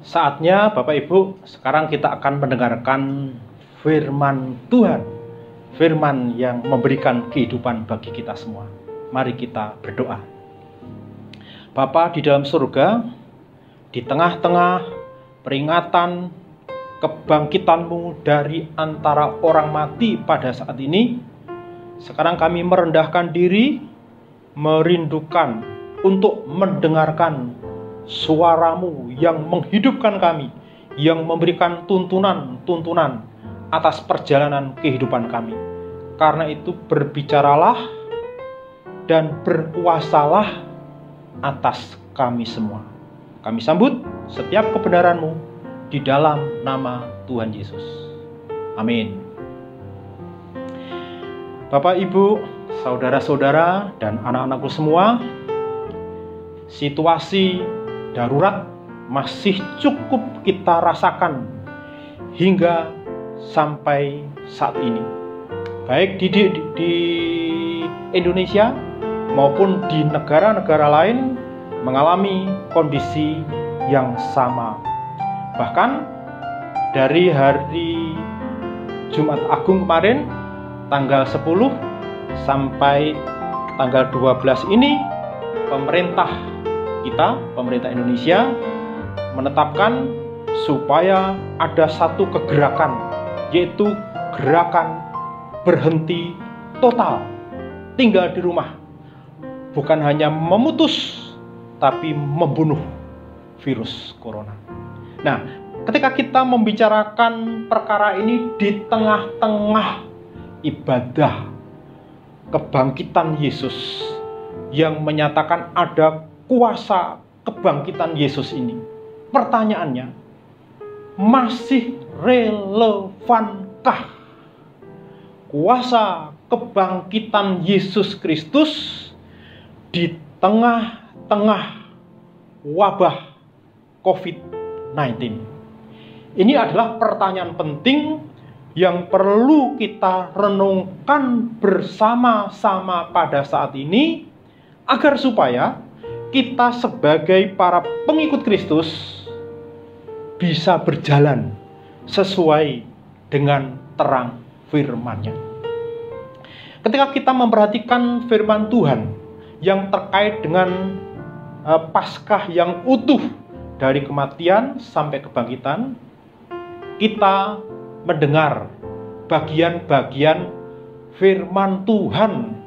Saatnya Bapak Ibu, sekarang kita akan mendengarkan firman Tuhan. Firman yang memberikan kehidupan bagi kita semua. Mari kita berdoa. Bapa di dalam surga, di tengah-tengah peringatan kebangkitan-Mu dari antara orang mati pada saat ini, sekarang kami merendahkan diri, merindukan untuk mendengarkan suara-Mu yang menghidupkan kami, yang memberikan tuntunan atas perjalanan kehidupan kami. Karena itu berbicaralah dan berkuasalah atas kami semua. Kami sambut setiap kebenaran-Mu di dalam nama Tuhan Yesus. Amin. Bapak, Ibu, saudara-saudara, dan anak-anakku semua, situasi darurat masih cukup kita rasakan hingga sampai saat ini, baik di Indonesia maupun di negara-negara lain mengalami kondisi yang sama. Bahkan dari hari Jumat Agung kemarin tanggal 10 sampai tanggal 12 ini, pemerintah Indonesia menetapkan supaya ada satu kegerakan, yaitu gerakan berhenti total tinggal di rumah. Bukan hanya memutus, tapi membunuh virus corona. Nah, ketika kita membicarakan perkara ini di tengah-tengah ibadah kebangkitan Yesus yang menyatakan ada kuasa kebangkitan Yesus ini, pertanyaannya, masih relevankah kuasa kebangkitan Yesus Kristus di tengah-tengah wabah COVID-19? Ini adalah pertanyaan penting yang perlu kita renungkan bersama-sama pada saat ini, agar supaya kita sebagai para pengikut Kristus bisa berjalan sesuai dengan terang firman-Nya. Ketika kita memperhatikan firman Tuhan yang terkait dengan Paskah yang utuh dari kematian sampai kebangkitan, kita mendengar bagian-bagian firman Tuhan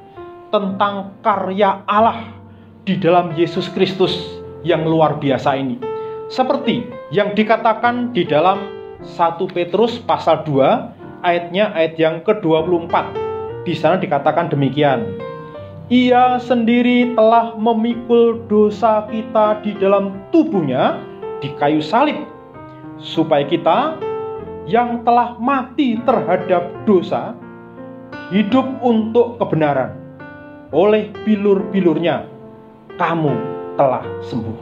tentang karya Allah di dalam Yesus Kristus yang luar biasa ini. Seperti yang dikatakan di dalam 1 Petrus pasal 2 ayat yang ke-24. Di sana dikatakan demikian. Ia sendiri telah memikul dosa kita di dalam tubuhnya di kayu salib, supaya kita yang telah mati terhadap dosa hidup untuk kebenaran. Oleh bilur-bilurnya kamu telah sembuh.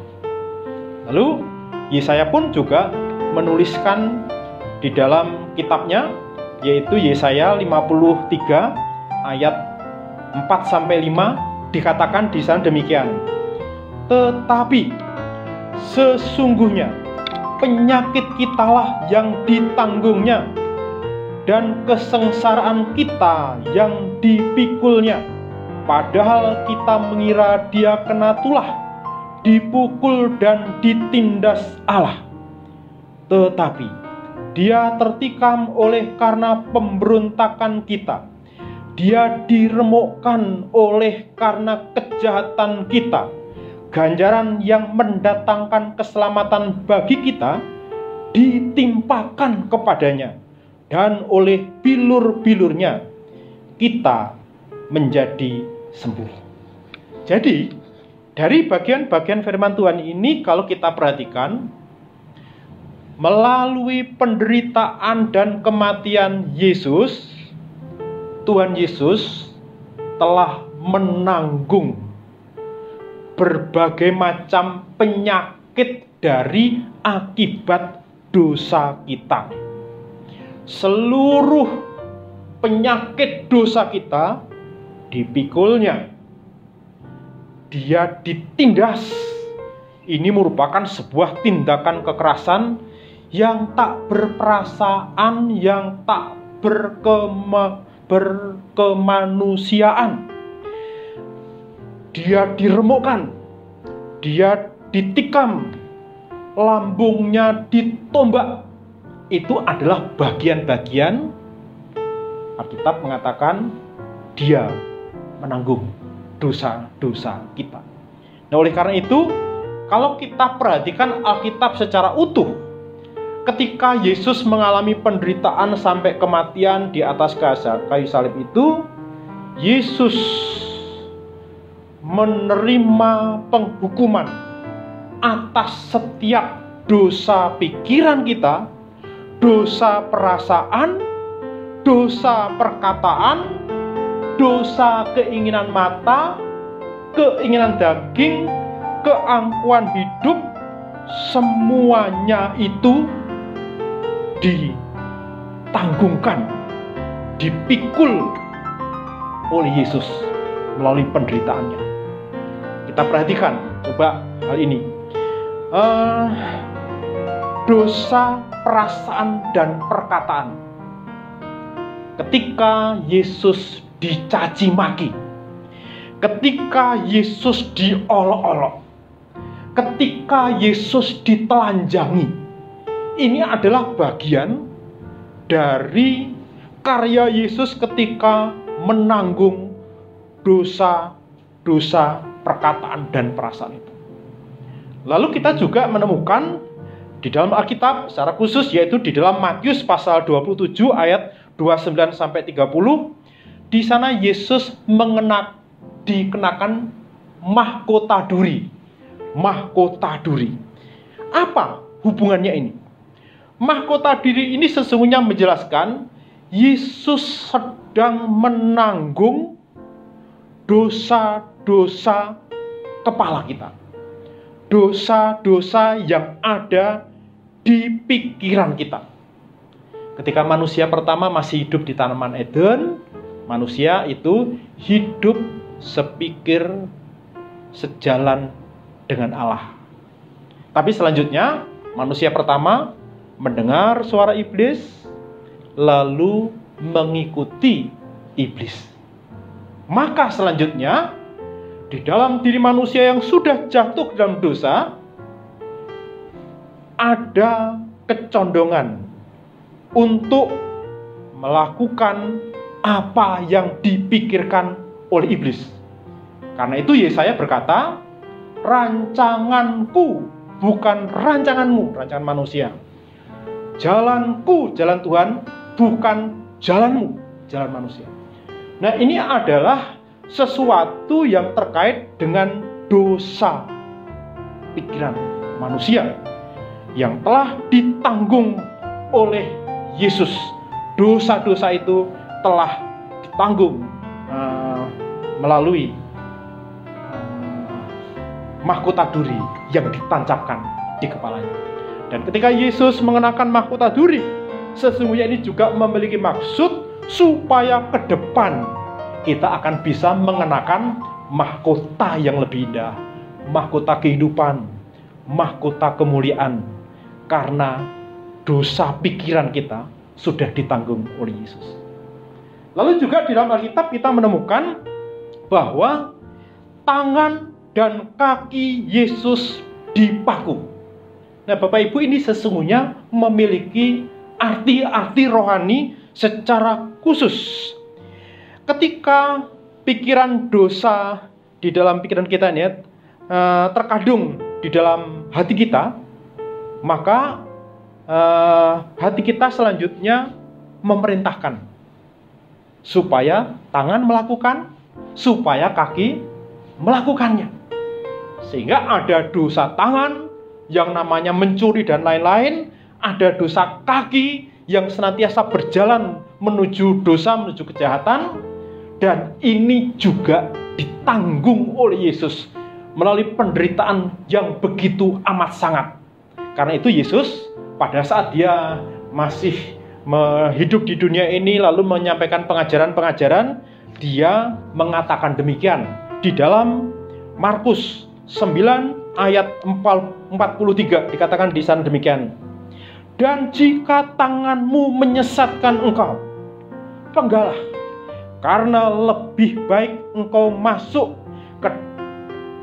Lalu Yesaya pun juga menuliskan di dalam kitabnya, yaitu Yesaya 53 ayat 4-5, dikatakan di sana demikian. Tetapi sesungguhnya penyakit kitalah yang ditanggungnya, dan kesengsaraan kita yang dipikulnya. Padahal kita mengira dia kena tulah, dipukul dan ditindas Allah. Tetapi dia tertikam oleh karena pemberontakan kita. Dia diremukkan oleh karena kejahatan kita. Ganjaran yang mendatangkan keselamatan bagi kita ditimpakan kepadanya, dan oleh bilur-bilurnya kita menjadi sembuh. Jadi dari bagian-bagian firman Tuhan ini, kalau kita perhatikan, melalui penderitaan dan kematian Yesus, Tuhan Yesus telah menanggung berbagai macam penyakit dari akibat dosa kita. Seluruh penyakit dosa kita dipikulnya. Dia ditindas, Ini merupakan sebuah tindakan kekerasan yang tak berperasaan, yang tak berkemanusiaan. Dia diremukkan, dia ditikam, lambungnya ditombak. Itu adalah bagian-bagian, Alkitab mengatakan, dia menanggung dosa-dosa kita. Nah, oleh karena itu, kalau kita perhatikan Alkitab secara utuh, ketika Yesus mengalami penderitaan sampai kematian di atas kayu salib itu, Yesus menerima penghukuman atas setiap dosa pikiran kita, dosa perasaan, dosa perkataan, dosa keinginan mata, keinginan daging, keangkuhan hidup. Semuanya itu ditanggungkan, dipikul oleh Yesus melalui penderitaannya. Kita perhatikan coba hal ini. Dosa perasaan dan perkataan. Ketika Yesus dicaci maki, ketika Yesus diolok-olok, ketika Yesus ditelanjangi, ini adalah bagian dari karya Yesus ketika menanggung dosa-dosa perkataan dan perasaan itu. Lalu kita juga menemukan di dalam Alkitab secara khusus, yaitu di dalam Matius pasal 27 ayat 29 sampai 30. Di sana Yesus dikenakan mahkota duri. Mahkota duri. Apa hubungannya ini? Mahkota duri ini sesungguhnya menjelaskan Yesus sedang menanggung dosa-dosa kepala kita. Dosa-dosa yang ada di pikiran kita. Ketika manusia pertama masih hidup di tanaman Eden, manusia itu hidup sepikir, sejalan dengan Allah. Tapi selanjutnya, manusia pertama mendengar suara iblis, lalu mengikuti iblis. Maka selanjutnya, di dalam diri manusia yang sudah jatuh dalam dosa, ada kecondongan untuk melakukan apa yang dipikirkan oleh iblis. Karena itu Yesaya berkata, rancanganku bukan rancanganmu, rancangan manusia. Jalanku, jalan Tuhan, bukan jalanmu, jalan manusia. Nah, ini adalah sesuatu yang terkait dengan dosa pikiran manusia yang telah ditanggung oleh Yesus. Dosa-dosa itu telah ditanggung melalui mahkota duri yang ditancapkan di kepalanya. Dan ketika Yesus mengenakan mahkota duri, sesungguhnya ini juga memiliki maksud supaya ke depan kita akan bisa mengenakan mahkota yang lebih indah, mahkota kehidupan, mahkota kemuliaan, karena dosa pikiran kita sudah ditanggung oleh Yesus. Lalu juga di dalam Alkitab kita menemukan bahwa tangan dan kaki Yesus dipaku. Nah, Bapak Ibu, ini sesungguhnya memiliki arti-arti rohani secara khusus. Ketika pikiran dosa di dalam pikiran kita ini terkandung di dalam hati kita, maka hati kita selanjutnya memerintahkan supaya tangan melakukan, supaya kaki melakukannya. Sehingga ada dosa tangan yang namanya mencuri dan lain-lain, ada dosa kaki yang senantiasa berjalan menuju dosa, menuju kejahatan, dan ini juga ditanggung oleh Yesus melalui penderitaan yang begitu amat sangat. Karena itu Yesus pada saat dia masih hidup di dunia ini lalu menyampaikan pengajaran-pengajaran, dia mengatakan demikian di dalam Markus 9 ayat 43 dikatakan di sana demikian. Dan jika tanganmu menyesatkan engkau, penggalah, karena lebih baik engkau masuk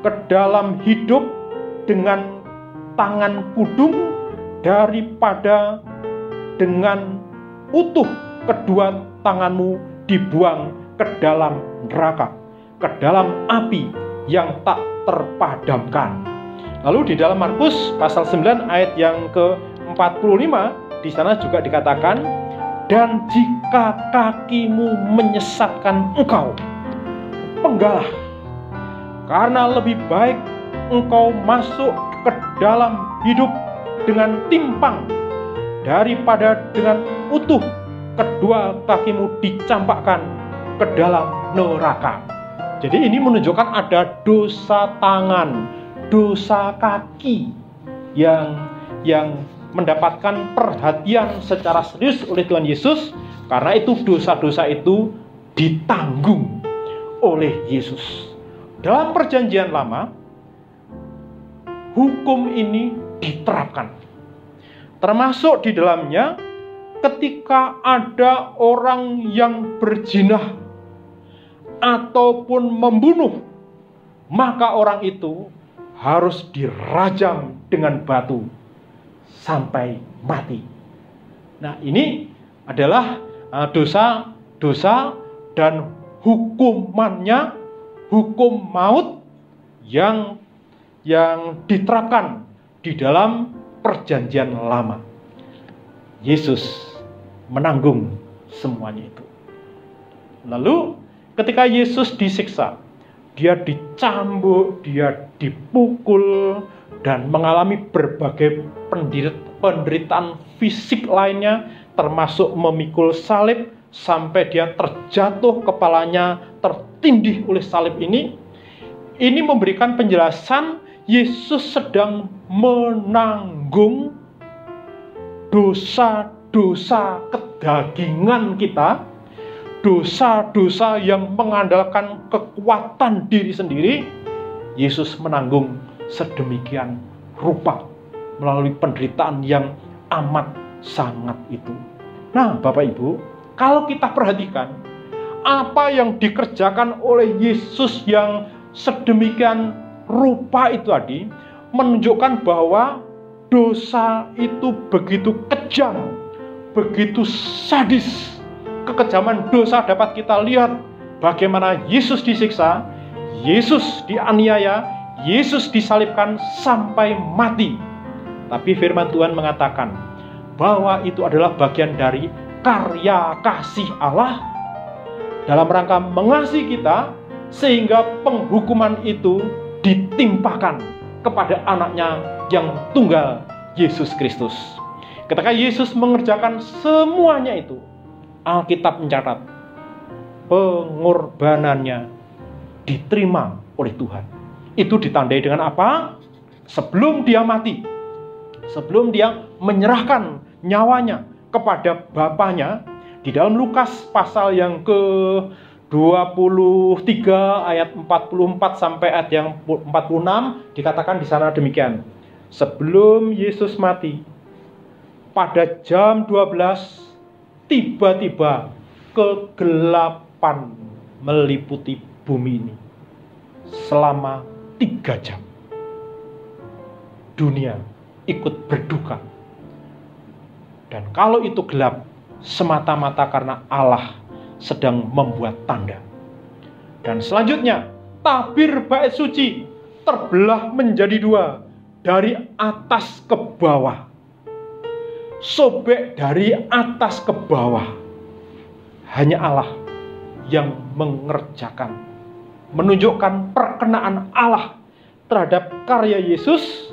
ke dalam hidup dengan tangan pudung daripada dengan utuh kedua tanganmu dibuang ke dalam neraka, ke dalam api yang tak terpadamkan. Lalu di dalam Markus pasal 9 ayat yang ke-45 di sana juga dikatakan, dan jika kakimu menyesatkan engkau, penggalah, karena lebih baik engkau masuk ke dalam hidup dengan timpang daripada dengan utuh kedua kakimu dicampakkan ke dalam neraka. Jadi ini menunjukkan ada dosa tangan, dosa kaki yang mendapatkan perhatian secara serius oleh Tuhan Yesus, karena itu dosa-dosa itu ditanggung oleh Yesus. Dalam perjanjian lama, hukum ini diterapkan. Termasuk di dalamnya ketika ada orang yang berzina ataupun membunuh, maka orang itu harus dirajam dengan batu sampai mati. Nah, ini adalah dosa dan hukumannya, hukum maut yang diterapkan di dalam perjanjian lama. Yesus menanggung semuanya itu. Lalu ketika Yesus disiksa, dia dicambuk, dia dipukul, dan mengalami berbagai penderitaan fisik lainnya, termasuk memikul salib sampai dia terjatuh, kepalanya tertindih oleh salib ini. Ini memberikan penjelasan Yesus sedang menanggung dosa-dosa kedagingan kita, dosa-dosa yang mengandalkan kekuatan diri sendiri. Yesus menanggung sedemikian rupa melalui penderitaan yang amat sangat itu. Nah, Bapak Ibu, kalau kita perhatikan apa yang dikerjakan oleh Yesus yang sedemikian rupa itu tadi, menunjukkan bahwa dosa itu begitu kejam, begitu sadis. Kekejaman dosa dapat kita lihat bagaimana Yesus disiksa, Yesus dianiaya, Yesus disalibkan sampai mati. Tapi firman Tuhan mengatakan bahwa itu adalah bagian dari karya kasih Allah dalam rangka mengasihi kita, sehingga penghukuman itu ditimpakan kepada anaknya yang tunggal, Yesus Kristus. Ketika Yesus mengerjakan semuanya itu, Alkitab mencatat pengorbanannya diterima oleh Tuhan. Itu ditandai dengan apa? Sebelum dia mati, sebelum dia menyerahkan nyawanya kepada Bapaknya, di dalam Lukas pasal yang ke-23 ayat 44 sampai ayat yang 46 dikatakan di sana demikian. Sebelum Yesus mati, pada jam 12 tiba-tiba kegelapan meliputi bumi ini. Selama 3 jam dunia ikut berduka. Dan kalau itu gelap, semata-mata karena Allah sedang membuat tanda. Dan selanjutnya, tabir bait suci terbelah menjadi 2, dari atas ke bawah. Sobek dari atas ke bawah. Hanya Allah yang mengerjakan, menunjukkan perkenaan Allah terhadap karya Yesus.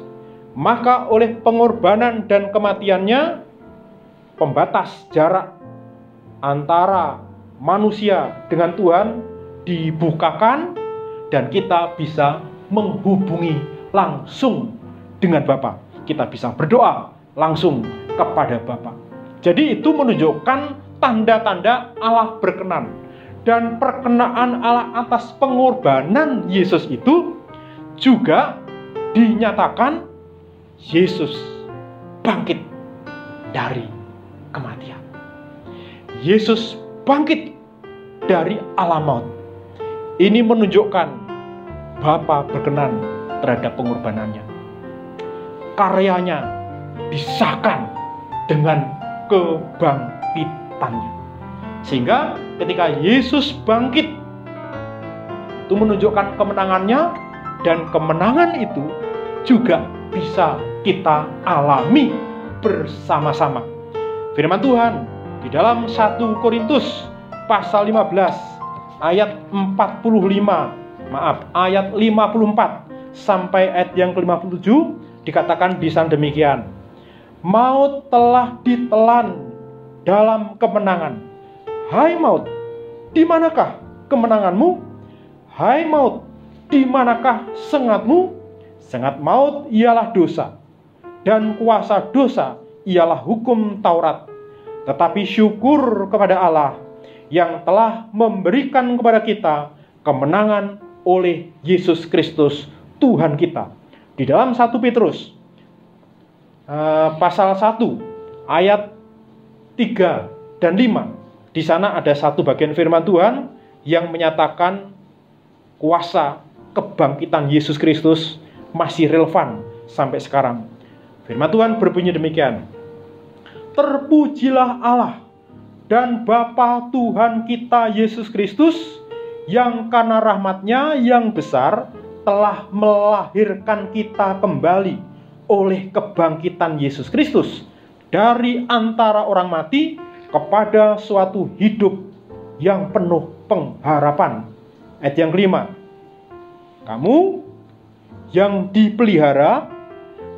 Maka oleh pengorbanan dan kematiannya, pembatas jarak antara manusia dengan Tuhan dibukakan, dan kita bisa menghubungi langsung dengan Bapa. Kita bisa berdoa langsung kepada Bapa. Jadi itu menunjukkan tanda-tanda Allah berkenan. Dan perkenaan Allah atas pengorbanan Yesus itu juga dinyatakan Yesus bangkit dari kematian. Yesus bangkit dari alam maut. Ini menunjukkan Bapa berkenan terhadap pengorbanannya. Karyanya disahkan dengan kebangkitannya. Sehingga ketika Yesus bangkit, itu menunjukkan kemenangannya, dan kemenangan itu juga bisa kita alami bersama-sama. Firman Tuhan di dalam 1 Korintus pasal 15 ayat 54 sampai ayat yang ke-57 dikatakan di sana demikian. Maut telah ditelan dalam kemenangan. Hai maut, di manakah kemenanganmu? Hai maut, di manakah sengatmu? Sengat maut ialah dosa, dan kuasa dosa ialah hukum Taurat. Tetapi syukur kepada Allah yang telah memberikan kepada kita kemenangan oleh Yesus Kristus Tuhan kita. Di dalam 1 Petrus pasal 1 ayat 3 dan 5, di sana ada satu bagian firman Tuhan yang menyatakan kuasa kebangkitan Yesus Kristus masih relevan sampai sekarang. Firman Tuhan berbunyi demikian. Terpujilah Allah dan Bapa Tuhan kita Yesus Kristus, yang karena rahmat-Nya yang besar telah melahirkan kita kembali oleh kebangkitan Yesus Kristus dari antara orang mati kepada suatu hidup yang penuh pengharapan. Ayat yang kelima. Kamu yang dipelihara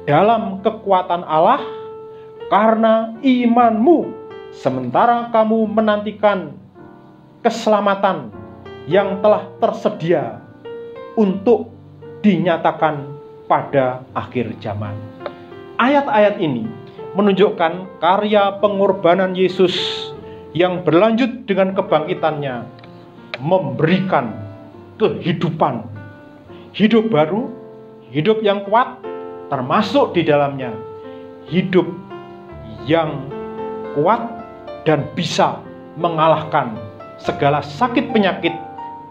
dalam kekuatan Allah karena imanmu, sementara kamu menantikan keselamatan yang telah tersedia untuk dinyatakan pada akhir zaman. Ayat-ayat ini menunjukkan karya pengorbanan Yesus yang berlanjut dengan kebangkitannya, memberikan kehidupan, hidup baru, hidup yang kuat, termasuk di dalamnya hidup yang kuat dan bisa mengalahkan segala sakit penyakit,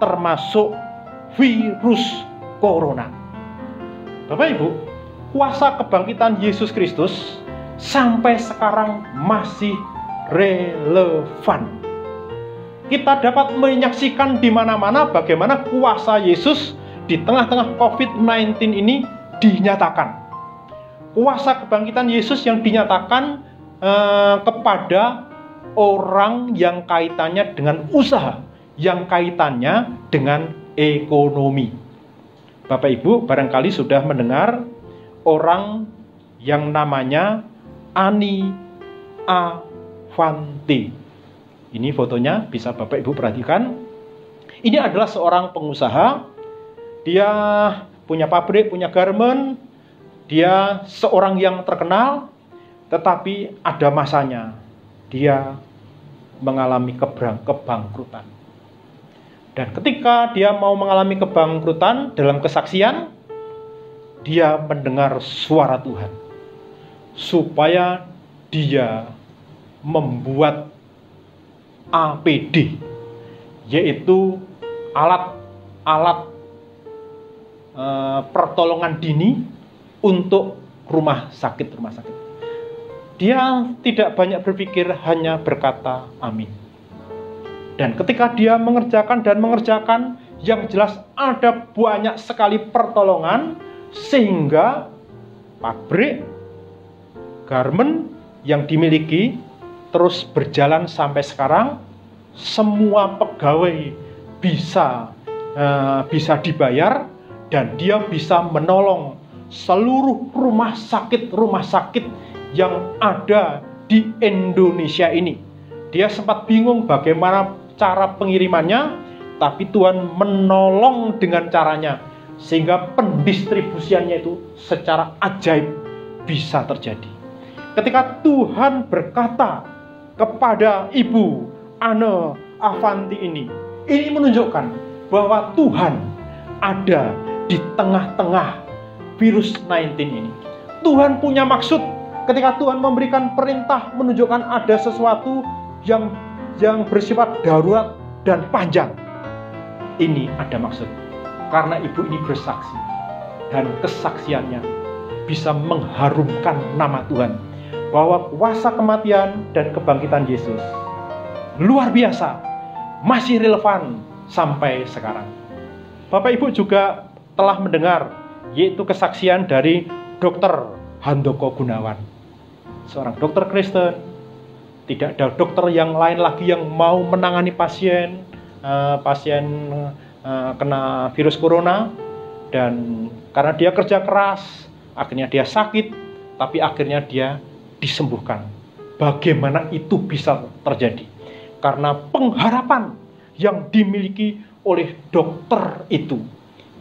termasuk virus corona. Bapak Ibu, kuasa kebangkitan Yesus Kristus sampai sekarang masih relevan. Kita dapat menyaksikan di mana-mana bagaimana kuasa Yesus di tengah-tengah COVID-19 ini dinyatakan. Kuasa kebangkitan Yesus yang dinyatakan kepada orang yang kaitannya dengan usaha, yang kaitannya dengan ekonomi. Bapak Ibu barangkali sudah mendengar orang yang namanya Ani Avanti. Ini fotonya, bisa Bapak Ibu perhatikan. Ini adalah seorang pengusaha. Dia punya pabrik, punya garment. Dia seorang yang terkenal, tetapi ada masanya dia mengalami kebangkrutan. Dan ketika dia mau mengalami kebangkrutan, dalam kesaksian dia mendengar suara Tuhan supaya dia membuat APD, yaitu alat pertolongan dini untuk rumah sakit. Dia tidak banyak berpikir, hanya berkata amin. Dan ketika dia mengerjakan, yang jelas ada banyak sekali pertolongan, sehingga pabrik garment yang dimiliki terus berjalan sampai sekarang. Semua pegawai bisa dibayar, dan dia bisa menolong seluruh rumah sakit yang ada di Indonesia ini. Dia sempat bingung bagaimana cara pengirimannya, tapi Tuhan menolong dengan caranya, sehingga pendistribusiannya itu secara ajaib bisa terjadi. Ketika Tuhan berkata kepada Ibu Anne Avanti ini menunjukkan bahwa Tuhan ada di tengah-tengah virus 19 ini. Tuhan punya maksud ketika Tuhan memberikan perintah menunjukkan ada sesuatu yang bersifat darurat dan panjang. Ini ada maksud. Karena ibu ini bersaksi dan kesaksiannya bisa mengharumkan nama Tuhan, bahwa kuasa kematian dan kebangkitan Yesus luar biasa, masih relevan sampai sekarang. Bapak Ibu juga telah mendengar yaitu kesaksian dari Dr. Handoko Gunawan, seorang dokter Kristen. Tidak ada dokter yang lain lagi yang mau menangani pasien kena virus corona, dan karena dia kerja keras, akhirnya dia sakit, tapi akhirnya dia disembuhkan. Bagaimana itu bisa terjadi? Karena pengharapan yang dimiliki oleh dokter itu.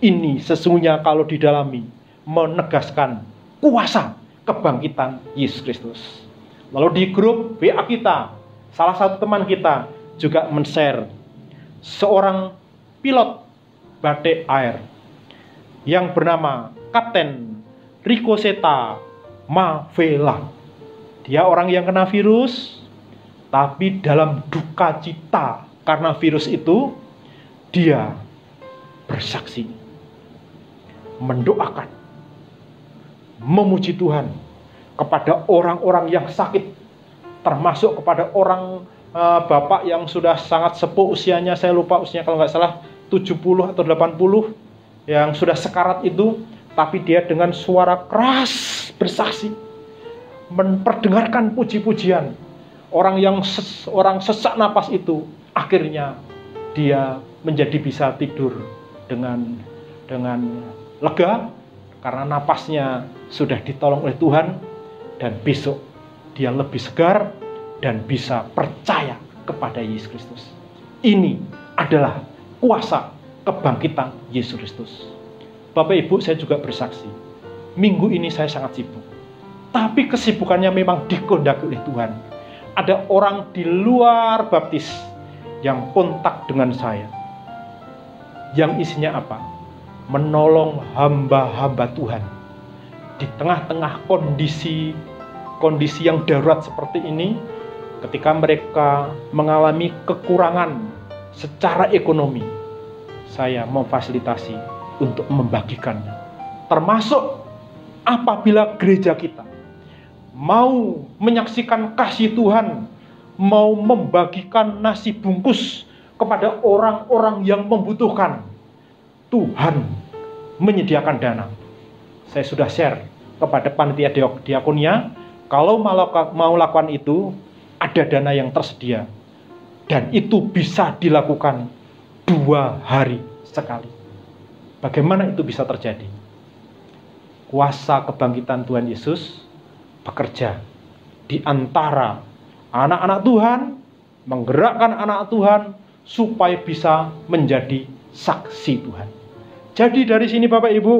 Ini sesungguhnya kalau didalami menegaskan kuasa kebangkitan Yesus Kristus. Lalu di grup WA kita, salah satu teman kita juga men-share seorang pilot batik air yang bernama Kapten Ricoseta Mavela. Dia orang yang kena virus, tapi dalam duka cita karena virus itu, dia bersaksi, mendoakan, memuji Tuhan kepada orang-orang yang sakit, termasuk kepada orang bapak yang sudah sangat sepuh usianya, saya lupa usianya kalau nggak salah 70 atau 80, yang sudah sekarat itu, tapi dia dengan suara keras bersaksi, memperdengarkan puji-pujian. Orang sesak napas itu, akhirnya dia menjadi bisa tidur dengan lega karena napasnya sudah ditolong oleh Tuhan, dan besok dia lebih segar dan bisa percaya kepada Yesus Kristus. Ini adalah kuasa kebangkitan Yesus Kristus. Bapak Ibu, saya juga bersaksi, minggu ini saya sangat sibuk, tapi kesibukannya memang dikehendaki oleh Tuhan. Ada orang di luar baptis yang kontak dengan saya, yang isinya apa? Menolong hamba-hamba Tuhan di tengah-tengah kondisi yang darurat seperti ini, ketika mereka mengalami kekurangan secara ekonomi. Saya memfasilitasi untuk membagikannya, termasuk apabila gereja kita mau menyaksikan kasih Tuhan, mau membagikan nasi bungkus kepada orang-orang yang membutuhkan, Tuhan menyediakan dana. Saya sudah share kepada panitia diakonia, kalau mau lakukan itu, ada dana yang tersedia, dan itu bisa dilakukan 2 hari sekali. Bagaimana itu bisa terjadi? Kuasa kebangkitan Tuhan Yesus bekerja di antara anak-anak Tuhan, menggerakkan anak Tuhan supaya bisa menjadi saksi Tuhan. Jadi dari sini Bapak Ibu,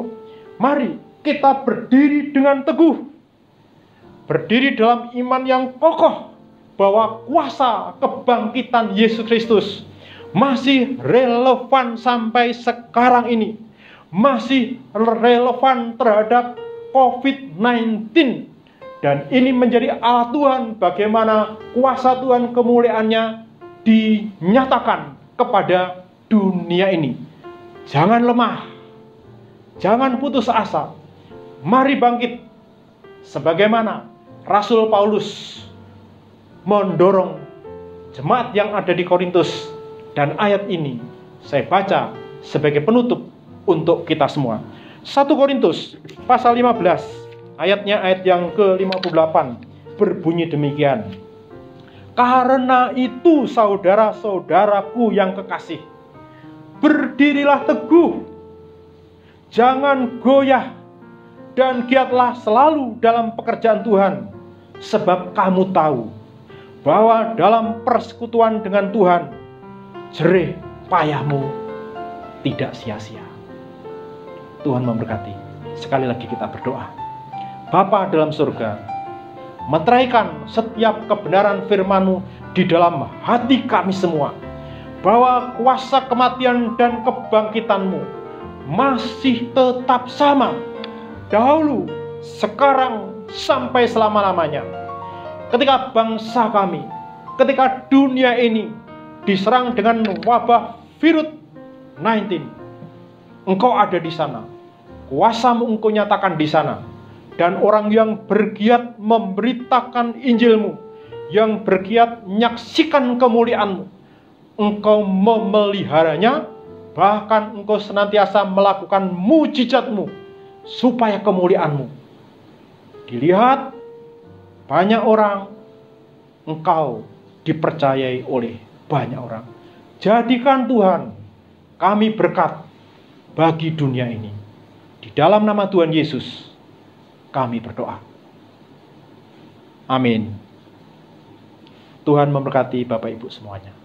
mari kita berdiri dengan teguh, berdiri dalam iman yang kokoh, bahwa kuasa kebangkitan Yesus Kristus masih relevan sampai sekarang ini, masih relevan terhadap COVID-19. Dan ini menjadi alat Tuhan bagaimana kuasa Tuhan kemuliaannya dinyatakan kepada dunia ini. Jangan lemah, jangan putus asa, mari bangkit. Sebagaimana Rasul Paulus mendorong jemaat yang ada di Korintus, dan ayat ini saya baca sebagai penutup untuk kita semua. 1 Korintus pasal 15, ayatnya ayat yang ke-58 berbunyi demikian. Karena itu saudara-saudaraku yang kekasih, berdirilah teguh, jangan goyah, dan giatlah selalu dalam pekerjaan Tuhan, sebab kamu tahu bahwa dalam persekutuan dengan Tuhan, jerih payahmu tidak sia-sia. Tuhan memberkati. Sekali lagi kita berdoa. Bapa dalam surga, meteraikan setiap kebenaran firman-Mu di dalam hati kami semua, bahwa kuasa kematian dan kebangkitan-Mu masih tetap sama, dahulu, sekarang, sampai selama-lamanya. Ketika bangsa kami, ketika dunia ini diserang dengan wabah virus 19, Engkau ada di sana. Kuasa-Mu Engkau nyatakan di sana. Dan orang yang bergiat memberitakan Injil-Mu, yang bergiat menyaksikan kemuliaan-Mu, Engkau memeliharanya, bahkan Engkau senantiasa melakukan mujizat-Mu, supaya kemuliaan-Mu dilihat banyak orang, Engkau dipercayai oleh banyak orang. Jadikan Tuhan kami berkat bagi dunia ini. Di dalam nama Tuhan Yesus kami berdoa. Amin. Tuhan memberkati Bapak Ibu semuanya.